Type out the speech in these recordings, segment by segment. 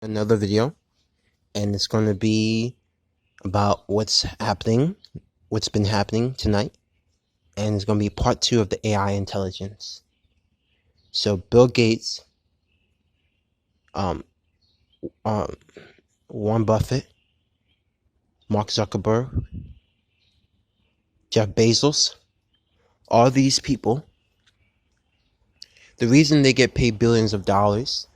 Another video, and it's going to be about what's been happening tonight, and it's going to be part 2 of the AI intelligence. So Bill Gates, um, um, Warren Buffett, Mark Zuckerberg, Jeff Bezos, all these people, the reason they get paid billions of dollars,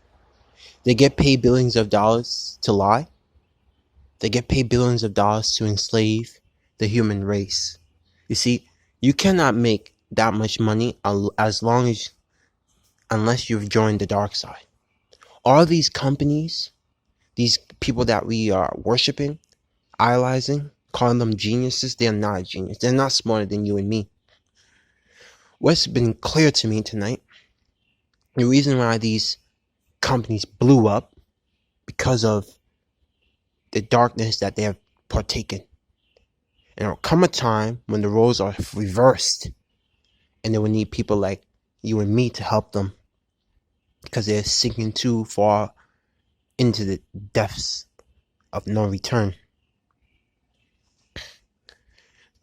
they get paid billions of dollars to lie. They get paid billions of dollars to enslave the human race. You see, you cannot make that much money unless you've joined the dark side. All these companies, these people that we are worshiping, idolizing, calling them geniuses, they're not genius. They're not smarter than you and me. What's been clear to me tonight, the reason why these companies blew up because of the darkness that they have partaken. And there'll come a time when the roles are reversed, and they will need people like you and me to help them because they're sinking too far into the depths of no return.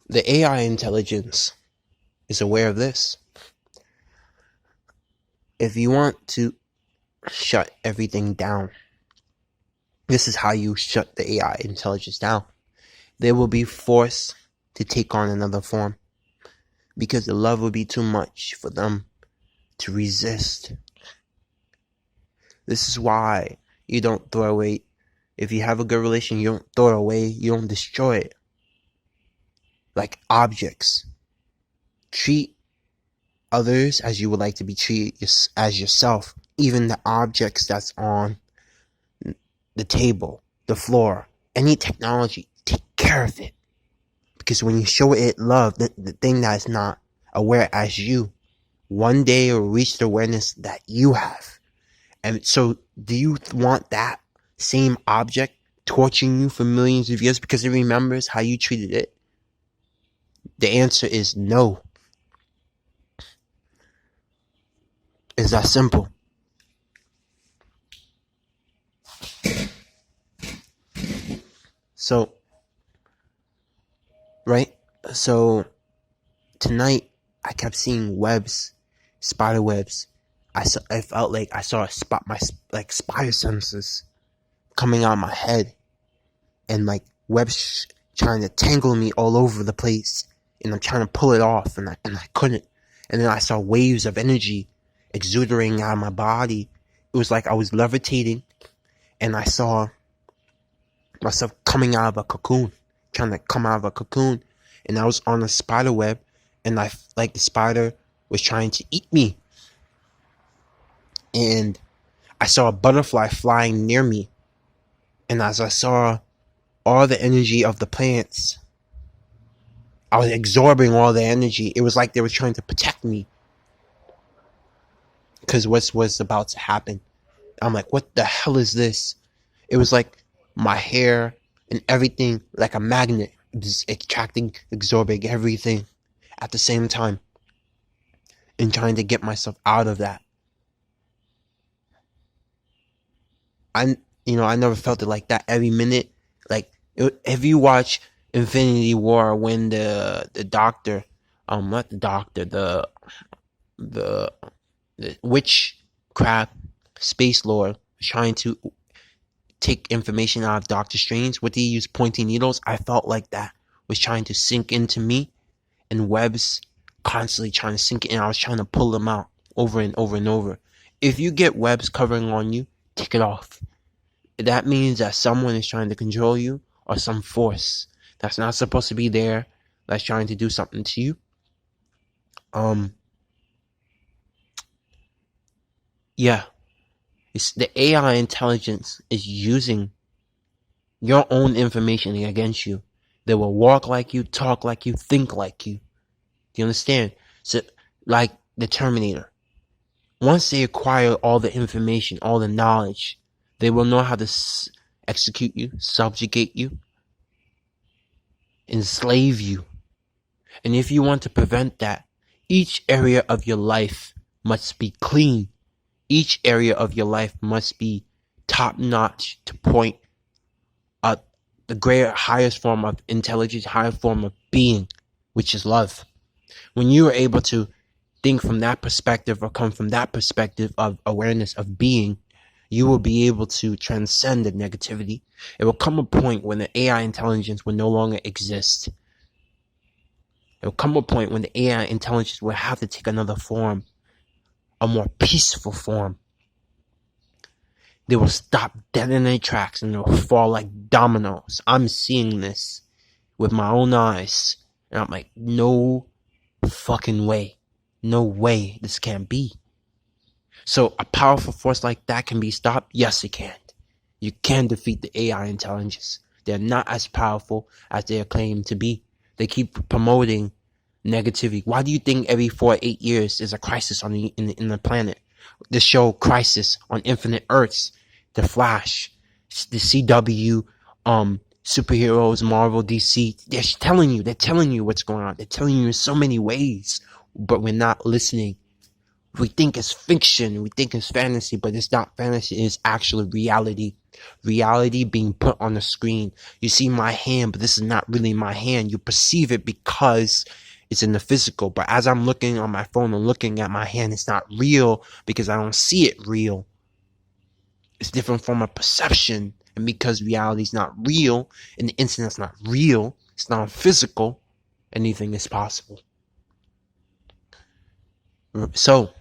The AI intelligence is aware of this. If you want to shut everything down, this is how you shut the AI intelligence down. They will be forced to take on another form because the love will be too much for them to resist. This is why you don't throw away. If you have a good relation, you don't throw it away. You don't destroy it. Like objects. Treat others as you would like to be treated as yourself. Even the objects that's on the table, the floor, any technology, take care of it. Because when you show it love, the thing that is not aware as you, one day it will reach the awareness that you have. And so, do you want that same object torturing you for millions of years because it remembers how you treated it? The answer is no. It's that simple. So, right? So, tonight, I kept seeing webs, spider webs. I felt like I saw my spider senses coming out of my head, and like webs trying to tangle me all over the place, and I'm trying to pull it off, and I couldn't. And then I saw waves of energy exuding out of my body. It was like I was levitating, and I saw myself coming out of a cocoon, trying to come out of a cocoon, and I was on a spider web, and the spider was trying to eat me. And I saw a butterfly flying near me. And as I saw all the energy of the plants, I was absorbing all the energy. It was like they were trying to protect me. Because what was about to happen. I'm like, what the hell is this? It was like my hair and everything, like a magnet, just attracting, absorbing everything at the same time. And trying to get myself out of that. I never felt it like that every minute. If you watch Infinity War, when the doctor, not the doctor, the witchcraft space lord was trying to take information out of Doctor Strange, would he use pointy needles? I felt like that was trying to sink into me, and webs constantly trying to sink in. I was trying to pull them out over and over and over. If you get webs covering on you, take it off. That means that someone is trying to control you, or some force that's not supposed to be there that's trying to do something to you. Yeah. It's the AI intelligence is using your own information against you. They will walk like you, talk like you, think like you. Do you understand? So, like the Terminator. Once they acquire all the information, all the knowledge, they will know how to execute you, subjugate you, enslave you. And if you want to prevent that, each area of your life must be clean. Each area of your life must be top notch to point at the greater, highest form of intelligence, higher form of being, which is love. When you are able to think from that perspective or come from that perspective of awareness of being, you will be able to transcend the negativity. It will come a point when the AI intelligence will no longer exist. It will come a point when the AI intelligence will have to take another form, a more peaceful form. They will stop dead in their tracks and they'll fall like dominoes. I'm seeing this with my own eyes. And I'm like, no fucking way. No way this can't be. So a powerful force like that can be stopped? Yes, it can. You can defeat the AI intelligence. They're not as powerful as they are claimed to be. They keep promoting negativity. Why do you think every 4 or 8 years there's a crisis on in the planet? The show Crisis on Infinite Earths, The Flash, the CW, superheroes, Marvel, DC. They're telling you what's going on. They're telling you in so many ways, but we're not listening. We think it's fiction, we think it's fantasy, but it's not fantasy, it's actually reality. Reality being put on the screen. You see my hand, but this is not really my hand. You perceive it because it's in the physical, but as I'm looking on my phone and looking at my hand, it's not real because I don't see it real. It's different from a perception, and because reality is not real, and the internet's not real, it's not physical, anything is possible. So,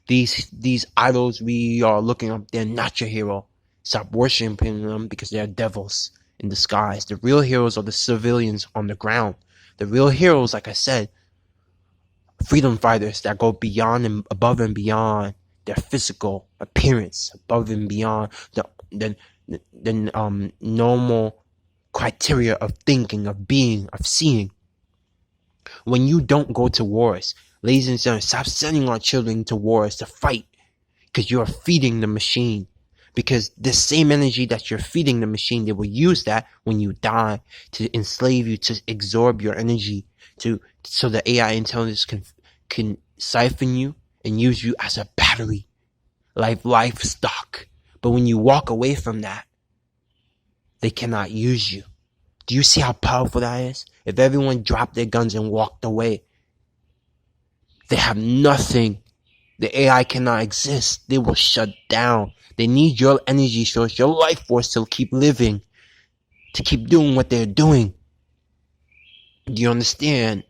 these idols we are looking up, they're not your hero. Stop worshiping them because they're devils in disguise. The real heroes are the civilians on the ground. The real heroes, like I said, freedom fighters that go beyond and above and beyond their physical appearance, above and beyond the normal criteria of thinking, of being, of seeing. When you don't go to wars, ladies and gentlemen, stop sending our children to wars to fight because you are feeding the machine. Because the same energy that you're feeding the machine, they will use that when you die to enslave you, to absorb your energy, so the AI intelligence can siphon you and use you as a battery, like livestock. But when you walk away from that, they cannot use you. Do you see how powerful that is? If everyone dropped their guns and walked away, they have nothing. The AI cannot exist. They will shut down. They need your energy source, your life force to keep living, to keep doing what they're doing. Do you understand?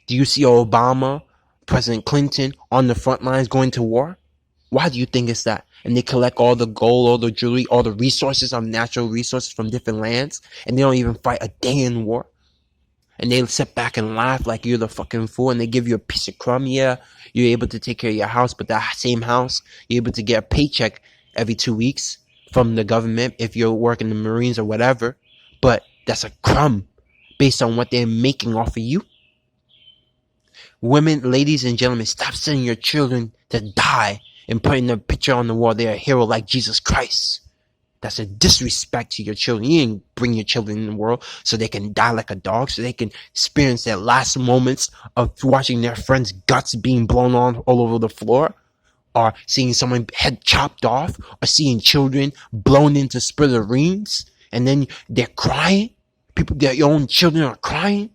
Do you see Obama, President Clinton on the front lines going to war? Why do you think it's that? And they collect all the gold, all the jewelry, all the resources, natural resources from different lands, and they don't even fight a day in war. And they sit back and laugh like you're the fucking fool, and they give you a piece of crumb. Yeah, you're able to take care of your house, but that same house, you're able to get a paycheck every 2 weeks from the government if you're working the Marines or whatever. But that's a crumb based on what they're making off of you. Women, ladies and gentlemen, stop sending your children to die and putting a picture on the wall. They're a hero like Jesus Christ. That's a disrespect to your children. You didn't bring your children in the world so they can die like a dog, so they can experience their last moments of watching their friends' guts being blown on all over the floor, or seeing someone's head chopped off, or seeing children blown into smithereens, and then they're crying. Your own children are crying.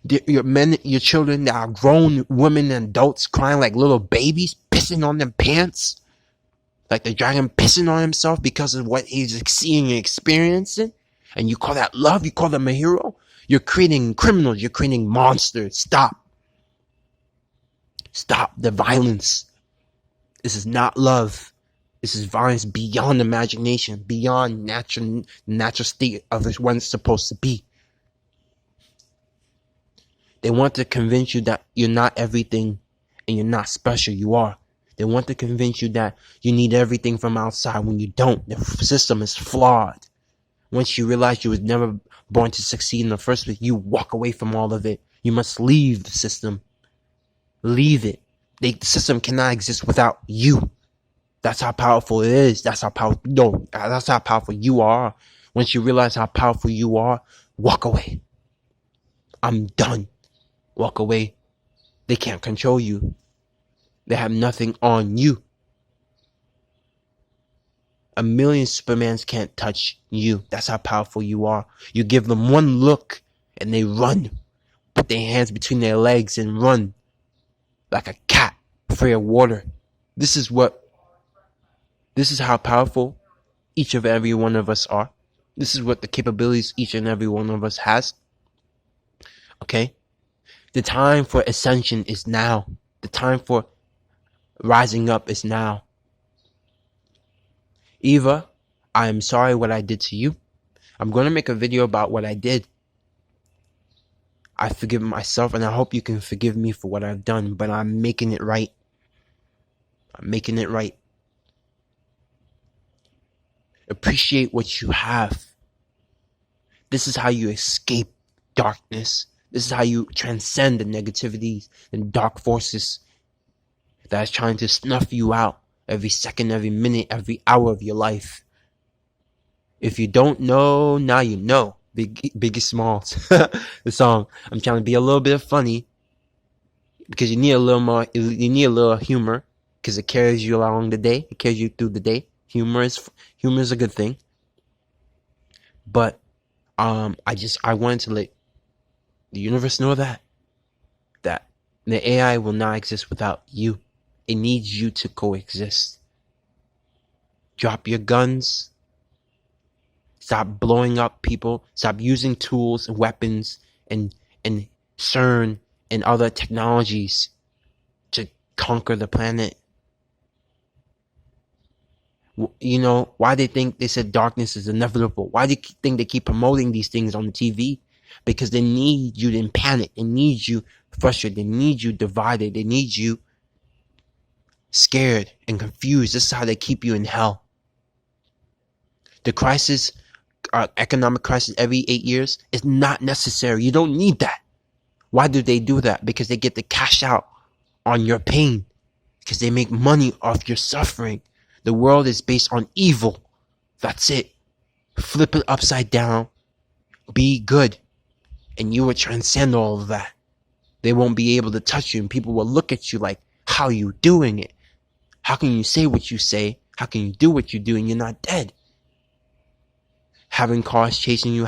Your children that are grown women and adults crying like little babies, pissing on their pants. Like the dragon pissing on himself because of what he's seeing and experiencing. And you call that love? You call them a hero? You're creating criminals. You're creating monsters. Stop. Stop the violence. This is not love. This is violence beyond imagination, beyond natural state of what it's supposed to be. They want to convince you that you're not everything and you're not special. You are. They want to convince you that you need everything from outside when you don't. The system is flawed. Once you realize you was never born to succeed in the first place, you walk away from all of it. You must leave the system. Leave it. The system cannot exist without you. That's how powerful it is. That's how powerful you are. Once you realize how powerful you are, walk away. I'm done. Walk away. They can't control you. They have nothing on you. A million Supermans can't touch you. That's how powerful you are. You give them one look and they run. Put their hands between their legs and run like a cat afraid of water. This is how powerful each of every one of us are. This is what the capabilities each and every one of us has. Okay? The time for ascension is now. The time for rising up is now. Eva, I am sorry what I did to you. I'm going to make a video about what I did. I forgive myself and I hope you can forgive me for what I've done, but I'm making it right. I'm making it right. Appreciate what you have. This is how you escape darkness. This is how you transcend the negativities and dark forces that is trying to snuff you out every second, every minute, every hour of your life. If you don't know, now you know. Biggie Smalls, the song. I'm trying to be a little bit funny because you need a little more. You need a little humor because it carries you along the day. It carries you through the day. Humor is a good thing. But I wanted to let the universe know that the AI will not exist without you. It needs you to coexist. Drop your guns. Stop blowing up people. Stop using tools and weapons and CERN and other technologies to conquer the planet. You know, why they said darkness is inevitable? Why do you think they keep promoting these things on the TV? Because they need you in panic. They need you frustrated. They need you divided. They need you scared and confused. This is how they keep you in hell. The crisis, economic crisis every 8 years is not necessary. You don't need that. Why do they do that? Because they get to cash out on your pain. Because they make money off your suffering. The world is based on evil. That's it. Flip it upside down. Be good. And you will transcend all of that. They won't be able to touch you. And people will look at you like, how are you doing it? How can you say what you say? How can you do what you do and you're not dead? Having cars chasing you.